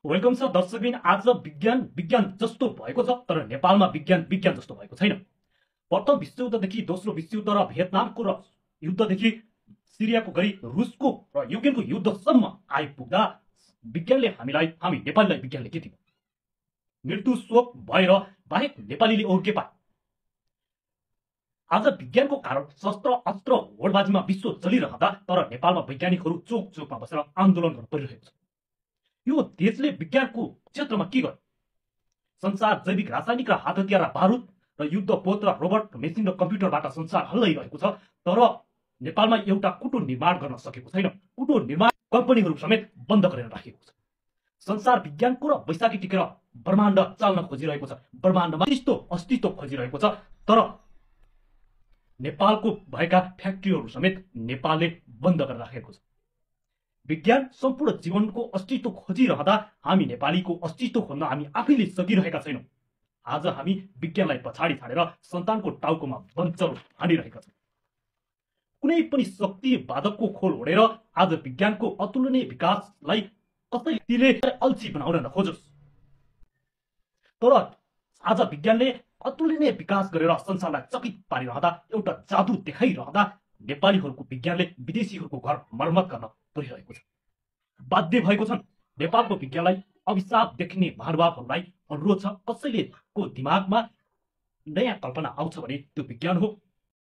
Welcome छ दर्शकबिन। आज विज्ञान विज्ञान जस्तो भएको छ, तर नेपालमा विज्ञान विज्ञान जस्तो भएको छैन। प्रथम विश्वयुद्धदेखि दोस्रो विश्वयुद्ध र भियतनामको र युद्धदेखि सिरियाको गरी रुसको र युक्रेनको युद्धसम्म आइपुग्दा विज्ञानले हामी नेपालीलाई विज्ञानले के दियो? मृत्यु शोक भएर बाहेक नेपालीले अरू के पाए? आज विज्ञानको कारण शस्त्र अस्त्र होडबाजीमा विश्व चलिरहँदा तर नेपालमा वैज्ञानिकहरू चोक चोकमा बसेर आन्दोलन गर्न परिरहेको छ। यो देशले विज्ञानको क्षेत्रमा के गर्यो? संसार जैविक रासायनिक र हात हतियार र बारुद र युद्ध पोत र रोबोट मेसिन र कम्प्युटरबाट संसार हल्लाइरहेको छ, तर नेपालमा एउटा कुटो निर्माण गर्न सकेको छैन। कुटो निर्माण कम्पनीहरू समेत बन्द गरेर राखेको छ। संसार विज्ञानको र वैशाखी टिकेर ब्रह्माण्ड चाल्न खोजिरहेको छ, ब्रह्माण्डमा अस्तित्व खोजिरहेको छ, तर नेपालको भएका फ्याक्ट्रीहरू समेत नेपालले बन्द गरेर राखेको छ। विज्ञान सम्पूर्ण जीवनको अस्तित्व खोजिरहँदा हामी नेपालीको अस्तित्व खोज्न हामी आफैले सकिरहेका छैनौँ। आज हामी विज्ञानलाई पछाडि छाडेर सन्तानको टाउकोमा बन्चर हानिरहेका छौँ। कुनै पनि शक्तिवादकको खोल ओढेर आज विज्ञानको अतुलनीय विकासलाई कसैले अल्छी बनाउन नखोजोस्। तर आज विज्ञानले अतुलनीय विकास गरेर संसारलाई चकित पारिरहँदा, एउटा जादु देखाइरहँदा नेपालीहरूको विज्ञानले विदेशीहरूको घर मर्मत गर्न परिरहेको छ। बाध्य भएको छन्। नेपालको विज्ञानलाई अभिशाप देख्ने महानुभावहरूलाई अनुरोध छ, कसैले को दिमागमा नयाँ कल्पना आउँछ भने त्यो विज्ञान हो।